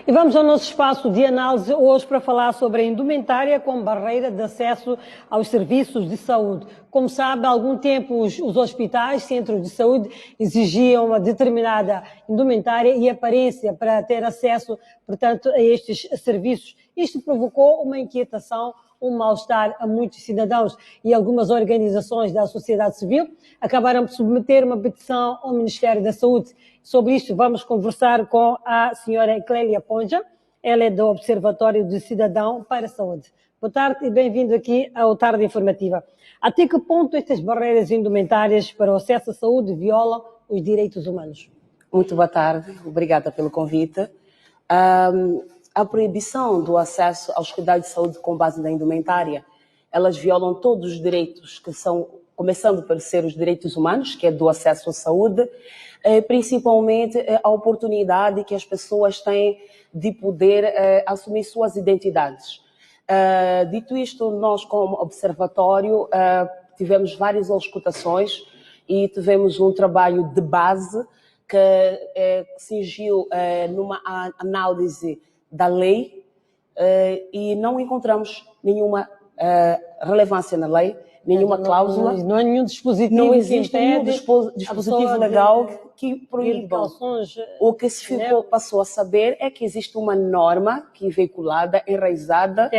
E vamos ao nosso espaço de análise hoje para falar sobre a indumentária como barreira de acesso aos serviços de saúde. Como sabe, há algum tempo os hospitais, centros de saúde, exigiam uma determinada indumentária e aparência para ter acesso, portanto, a estes serviços. Isto provocou uma inquietação, um mal-estar a muitos cidadãos e algumas organizações da sociedade civil acabaram por submeter uma petição ao Ministério da Saúde. Sobre isto vamos conversar com a senhora Clélia Ponja, ela é do Observatório de Cidadão para a Saúde. Boa tarde e bem-vindo aqui ao Tarde Informativa. Até que ponto estas barreiras indumentárias para o acesso à saúde violam os direitos humanos? Muito boa tarde, obrigada pelo convite. A proibição do acesso aos cuidados de saúde com base na indumentária, elas violam todos os direitos que são, começando por ser os direitos humanos, que é do acesso à saúde, principalmente a oportunidade que as pessoas têm de poder assumir suas identidades. Dito isto, nós como observatório tivemos várias auscultações e tivemos um trabalho de base que surgiu numa análise da lei e não encontramos nenhuma relevância na lei, nenhuma cláusula. Não há nenhum dispositivo. Não existe nenhum dispositivo legal que proíba. O que se passou a saber é que existe uma norma que é veiculada, enraizada,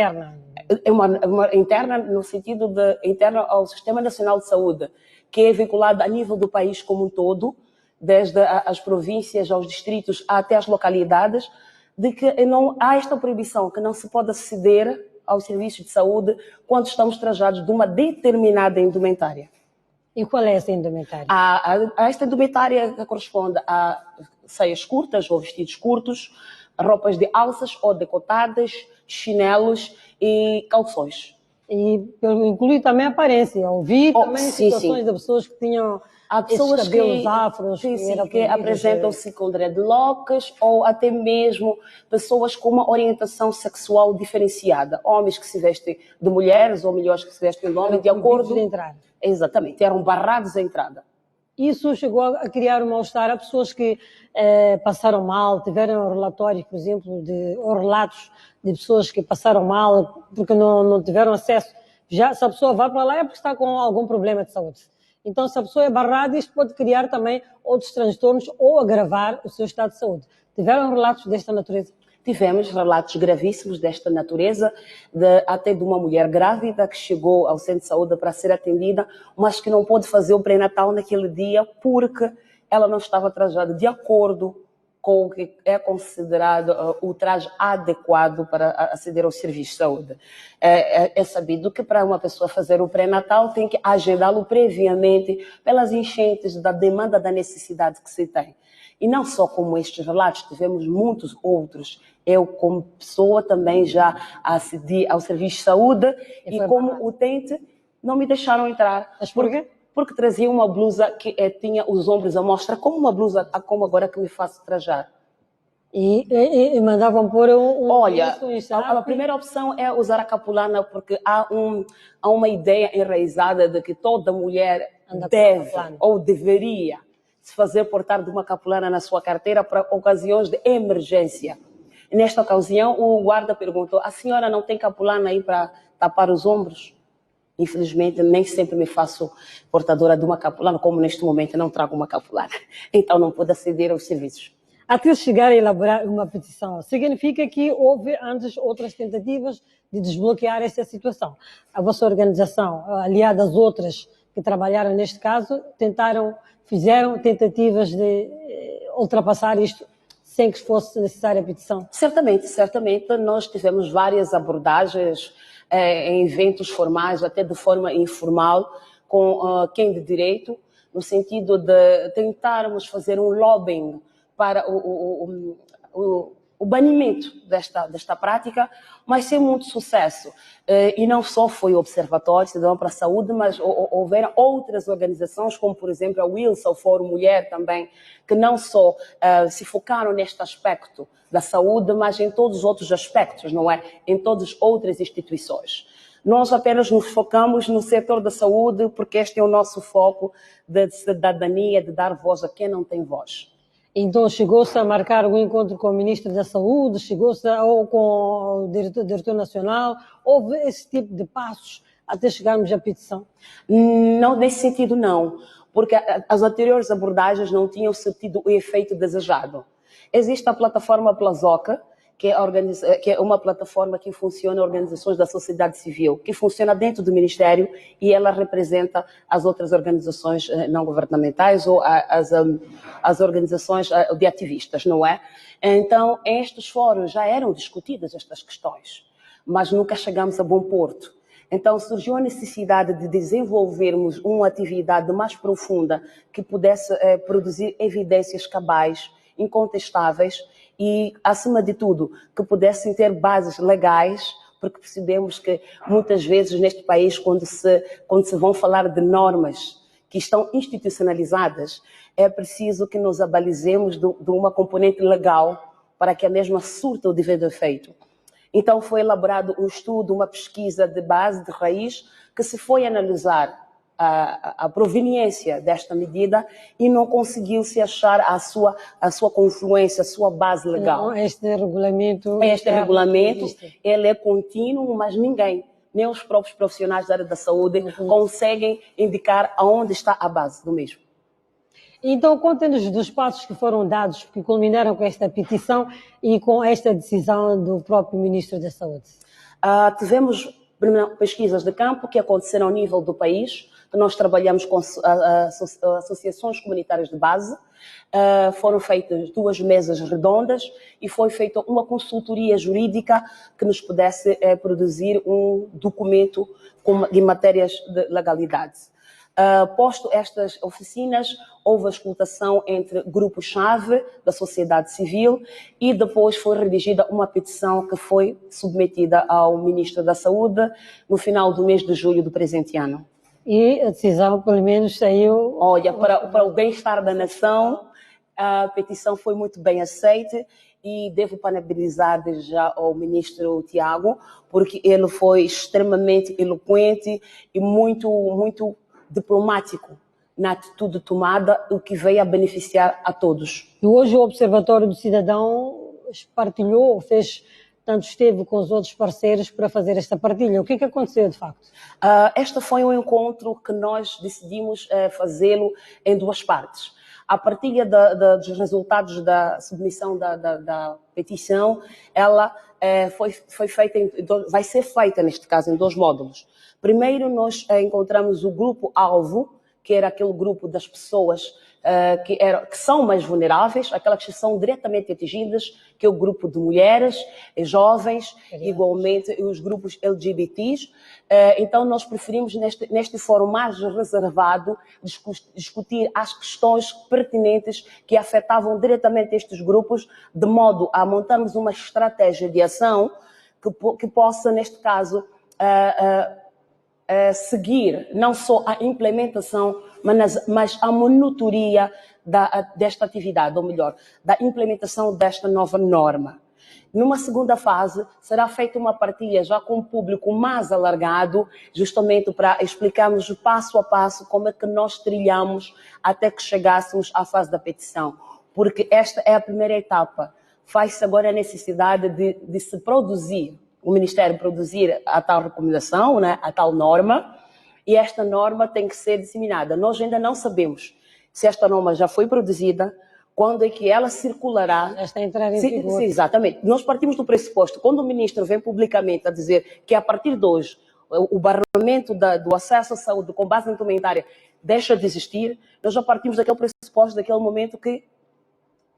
uma interna no sentido de interna ao Sistema Nacional de Saúde, que é veiculada a nível do país como um todo, desde as províncias aos distritos até as localidades, de que não há esta proibição, que não se pode aceder aos serviços de saúde quando estamos trajados de uma determinada indumentária. E qual é essa indumentária? Esta indumentária corresponde a saias curtas ou vestidos curtos, roupas de alças ou decotadas, chinelos e calções. E inclui também a aparência. Eu vi também situações de pessoas que tinham esses cabelos afros. Que apresentam-se com dreadlocks ou até mesmo pessoas com uma orientação sexual diferenciada. Homens que se vestem de mulheres ou mulheres que se vestem de homens de acordo... de entrar. Exatamente, eram barrados à entrada. Isso chegou a criar um mal-estar a pessoas que passaram mal, tiveram relatórios, por exemplo, ou relatos de pessoas que passaram mal porque não tiveram acesso. Já, se a pessoa vai para lá é porque está com algum problema de saúde. Então, se a pessoa é barrada, isto pode criar também outros transtornos ou agravar o seu estado de saúde. Tiveram relatos desta natureza? Tivemos relatos gravíssimos desta natureza, até de uma mulher grávida que chegou ao centro de saúde para ser atendida, mas que não pôde fazer o pré-natal naquele dia porque ela não estava trajada de acordo com o que é considerado o traje adequado para aceder ao serviço de saúde. É sabido que para uma pessoa fazer o pré-natal tem que agendá-lo previamente pelas enchentes da demanda, da necessidade que se tem. E não só como estes relatos, tivemos muitos outros. Eu, como pessoa, também já acedi ao serviço de saúde e como utente, não me deixaram entrar. Mas por quê? Porque trazia uma blusa que tinha os ombros à mostra, como uma blusa, como agora que me faço trajar. E mandavam pôr Olha, a primeira opção é usar a capulana, porque há uma ideia enraizada de que toda mulher deve ou deveria se fazer portar de uma capulana na sua carteira para ocasiões de emergência. Nesta ocasião, o guarda perguntou: a senhora não tem capulana aí para tapar os ombros? Infelizmente, nem sempre me faço portadora de uma capulana, como neste momento não trago uma capulana. Então, não pude aceder aos serviços. Até chegar a elaborar uma petição, significa que houve antes outras tentativas de desbloquear essa situação. A vossa organização, aliada às outras que trabalharam neste caso, fizeram tentativas de ultrapassar isto sem que fosse necessária a petição? Certamente. Nós tivemos várias abordagens em eventos formais, até de forma informal, com quem de direito, no sentido de tentarmos fazer um lobbying para o banimento desta prática, mas sem muito sucesso. E não só foi o Observatório Cidadão para a Saúde, mas houveram outras organizações, como por exemplo a Wilson, o Fórum Mulher também, que não só se focaram neste aspecto da saúde, mas em todos os outros aspectos, não é? Em todas as outras instituições. Nós apenas nos focamos no setor da saúde, porque este é o nosso foco de cidadania, de dar voz a quem não tem voz. Então chegou-se a marcar um encontro com o Ministro da Saúde, chegou-se ou com o diretor nacional, houve esse tipo de passos até chegarmos à petição? Não, nesse sentido não, porque as anteriores abordagens não tinham surtido o efeito desejado. Existe a plataforma Plazoca, que é uma plataforma que funciona em organizações da sociedade civil, que funciona dentro do Ministério e ela representa as outras organizações não governamentais ou as organizações de ativistas, não é? Então, em estes fóruns já eram discutidas estas questões, mas nunca chegamos a bom porto. Então surgiu a necessidade de desenvolvermos uma atividade mais profunda que pudesse produzir evidências cabais, incontestáveis e, acima de tudo, que pudessem ter bases legais, porque percebemos que muitas vezes neste país, quando se vão falar de normas que estão institucionalizadas, é preciso que nos abalizemos de uma componente legal para que a mesma surta o devido efeito. Então foi elaborado um estudo, uma pesquisa de base, de raiz, que se foi analisar a proveniência desta medida e não conseguiu-se achar a sua confluência, a sua base legal. Não, este regulamento... Ele é contínuo, mas ninguém, nem os próprios profissionais da área da saúde, conseguem indicar aonde está a base do mesmo. Então, conta-nos dos passos que foram dados, que culminaram com esta petição e com esta decisão do próprio Ministro da Saúde. Tivemos pesquisas de campo que aconteceram ao nível do país, que nós trabalhamos com associações comunitárias de base, foram feitas 2 mesas redondas e foi feita uma consultoria jurídica que nos pudesse produzir um documento de matérias de legalidade. Posto estas oficinas, houve a escutação entre grupos-chave da sociedade civil e depois foi redigida uma petição que foi submetida ao Ministro da Saúde no final do mês de julho do presente ano. E a decisão, pelo menos, saiu... Olha, para o bem-estar da nação, a petição foi muito bem aceita e devo parabenizar desde já ao Ministro Tiago, porque ele foi extremamente eloquente e muito diplomático na atitude tomada, o que veio a beneficiar a todos. E hoje o Observatório do Cidadão partilhou, esteve com os outros parceiros para fazer esta partilha. O que aconteceu de facto? Este foi um encontro que nós decidimos fazê-lo em 2 partes. A partilha dos resultados da submissão da petição, ela vai ser feita, neste caso, em 2 módulos. Primeiro, nós encontramos o grupo-alvo, que era aquele grupo das pessoas que são mais vulneráveis, aquelas que são diretamente atingidas, que é o grupo de mulheres, jovens, igualmente os grupos LGBTs. Então, nós preferimos, neste fórum mais reservado, discutir as questões pertinentes que afetavam diretamente estes grupos, de modo a montarmos uma estratégia de ação que possa, neste caso, seguir não só a implementação, mas a monitoria desta atividade, ou melhor, da implementação desta nova norma. Numa segunda fase, será feita uma partilha já com um público mais alargado, justamente para explicarmos passo a passo como é que nós trilhamos até que chegássemos à fase da petição. Porque esta é a primeira etapa. Faz-se agora a necessidade de se produzir, o Ministério produzir a tal recomendação, né, a tal norma, e esta norma tem que ser disseminada. Nós ainda não sabemos se esta norma já foi produzida, quando é que ela circulará. Já está a entrar em vigor. Sim, exatamente. Nós partimos do pressuposto, quando o Ministro vem publicamente a dizer que a partir de hoje o barramento do acesso à saúde com base na indumentária deixa de existir, nós já partimos daquele pressuposto, daquele momento que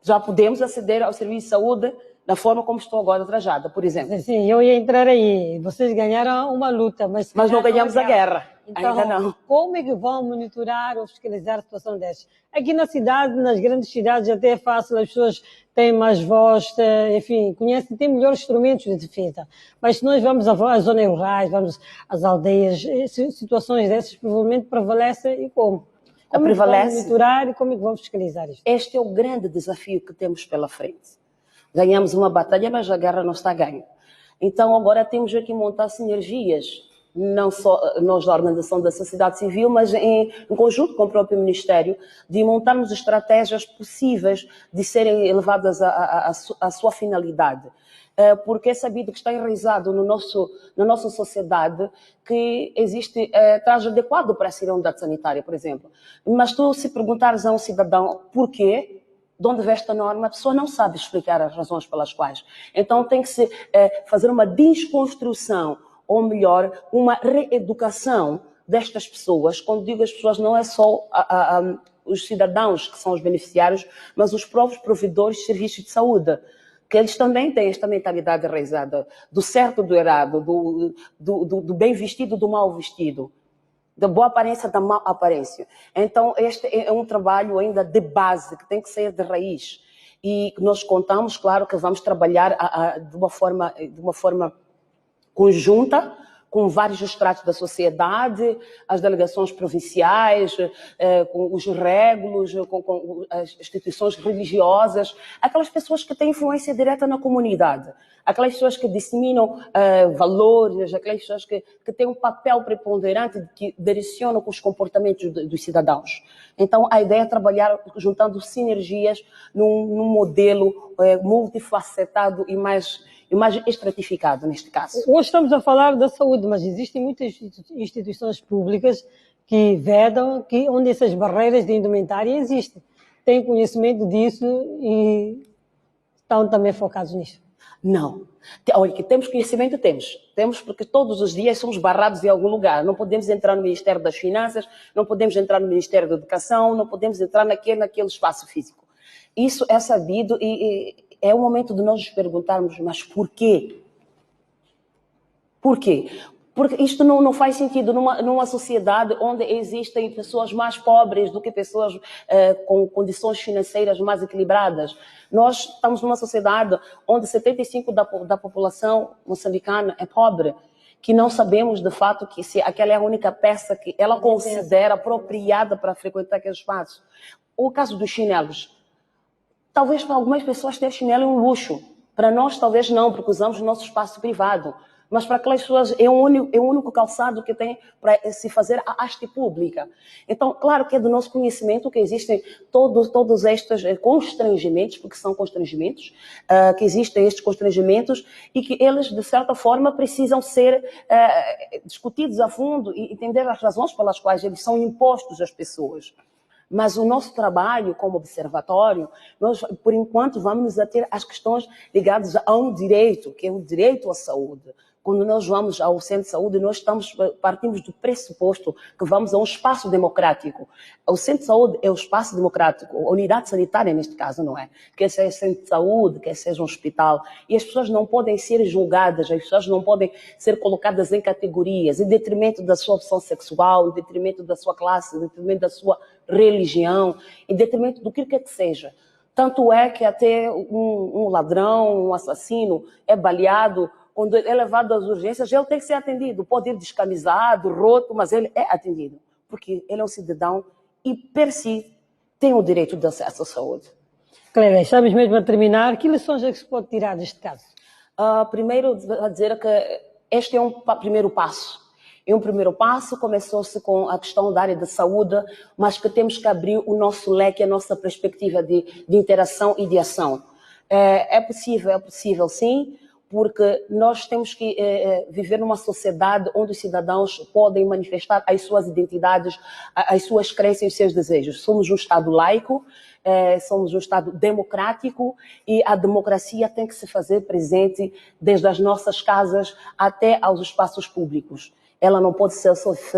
já podemos aceder ao serviço de saúde da forma como estou agora trajada, por exemplo. Sim, eu ia entrar aí. Vocês ganharam uma luta, mas não ganhamos a guerra. Então, ainda não. Como é que vão monitorar ou fiscalizar a situação destas? Aqui na cidade, nas grandes cidades, até é fácil, as pessoas têm mais voz, enfim, conhecem, têm melhores instrumentos de defesa. Mas se nós vamos às zonas rurais, vamos às aldeias, situações dessas provavelmente prevalecem e como? Como é que vão monitorar e como é que vão fiscalizar isto? Este é o grande desafio que temos pela frente. Ganhamos uma batalha, mas a guerra não está ganha. Então agora temos que montar sinergias não só nós da organização da sociedade civil, mas em conjunto com o próprio Ministério, de montarmos estratégias possíveis de serem levadas à sua finalidade. Porque é sabido que está enraizado na nossa sociedade que existe traje adequado para a unidade sanitária, por exemplo. Mas tu, se perguntares a um cidadão porquê, de onde vem esta norma, a pessoa não sabe explicar as razões pelas quais. Então tem que se fazer uma desconstrução, ou melhor, uma reeducação destas pessoas. Quando digo as pessoas, não é só os cidadãos que são os beneficiários, mas os próprios provedores de serviços de saúde, que eles também têm esta mentalidade enraizada do certo, do errado, do bem vestido, do mal vestido, da boa aparência, da má aparência. Então, este é um trabalho ainda de base, que tem que ser de raiz. E nós contamos, claro, que vamos trabalhar de uma forma conjunta, com vários estratos da sociedade, as delegações provinciais, com os régulos, com as instituições religiosas, aquelas pessoas que têm influência direta na comunidade, aquelas pessoas que disseminam valores, aquelas pessoas que têm um papel preponderante que direcionam os comportamentos dos cidadãos. Então, a ideia é trabalhar juntando sinergias num modelo multifacetado e mais estratificado neste caso. Hoje estamos a falar da saúde, mas existem muitas instituições públicas que vedam, onde essas barreiras de indumentária existem. Têm conhecimento disso e estão também focados nisso? Não. Olha, que temos conhecimento, temos porque todos os dias somos barrados em algum lugar. Não podemos entrar no Ministério das Finanças, não podemos entrar no Ministério da Educação, não podemos entrar naquele espaço físico. Isso é sabido e é o momento de nós nos perguntarmos, mas porquê? Porquê? Porque isto não faz sentido numa sociedade onde existem pessoas mais pobres do que pessoas com condições financeiras mais equilibradas. Nós estamos numa sociedade onde 75% da população moçambicana é pobre, que não sabemos de fato que se aquela é a única peça que ela considera apropriada para frequentar aquele espaço. O caso dos chinelos. Talvez para algumas pessoas ter chinelo é um luxo. Para nós, talvez não, porque usamos o nosso espaço privado. Mas para aquelas pessoas é o único calçado que tem para se fazer a haste pública. Então, claro que é do nosso conhecimento que existem todos estes constrangimentos, porque são constrangimentos, que existem estes constrangimentos e que eles, de certa forma, precisam ser discutidos a fundo e entender as razões pelas quais eles são impostos às pessoas. Mas o nosso trabalho como observatório, nós, por enquanto, vamos nos ater às questões ligadas a um direito, que é o direito à saúde. Quando nós vamos ao centro de saúde, nós partimos do pressuposto que vamos a um espaço democrático. O centro de saúde é o espaço democrático, a unidade sanitária neste caso, não é? Quer seja centro de saúde, quer seja um hospital. E as pessoas não podem ser julgadas, as pessoas não podem ser colocadas em categorias, em detrimento da sua opção sexual, em detrimento da sua classe, em detrimento da sua religião, em detrimento do que quer que seja. Tanto é que até um ladrão, um assassino é baleado. Quando é levado às urgências, ele tem que ser atendido. Pode ir descamisado, roto, mas ele é atendido. Porque ele é um cidadão e, per si, tem o direito de acesso à saúde. Clélia, estamos mesmo a terminar. Que lições é que se pode tirar deste caso? Primeiro, a dizer que este é um primeiro passo. E um primeiro passo começou-se com a questão da área da saúde, mas que temos que abrir o nosso leque, a nossa perspectiva de interação e de ação. É possível sim, porque nós temos que viver numa sociedade onde os cidadãos podem manifestar as suas identidades, as suas crenças e os seus desejos. Somos um Estado laico, somos um Estado democrático e a democracia tem que se fazer presente desde as nossas casas até aos espaços públicos. Ela não pode ser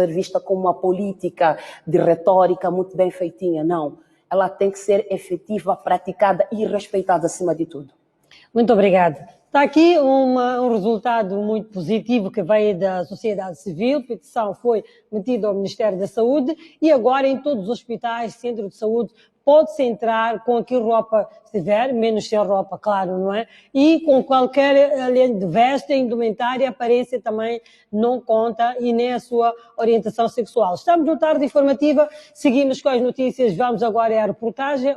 vista como uma política de retórica muito bem feitinha, não. Ela tem que ser efetiva, praticada e respeitada acima de tudo. Muito obrigada. Está aqui um resultado muito positivo que veio da sociedade civil. A petição foi metida ao Ministério da Saúde e agora em todos os hospitais, centros de saúde, pode-se entrar com aquilo roupa se tiver, menos sem roupa, claro, não é? E com qualquer, além de veste, indumentária, aparência também não conta e nem a sua orientação sexual. Estamos no Tarde Informativa, seguimos com as notícias, vamos agora à reportagem.